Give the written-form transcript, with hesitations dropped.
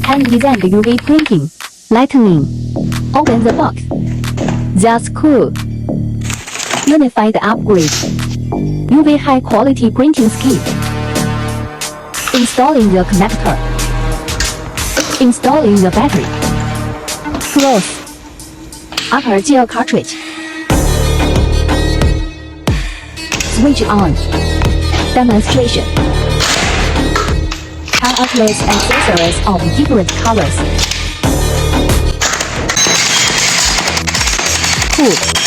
Hand design UV printing. Lightning. Open the box. That's cool. Unified upgrade. UV high quality printing scheme. Installing the connector. Installing the battery. Close. Upper gel cartridge. Switch on. Demonstration. Countless accessories of different colors. Cool.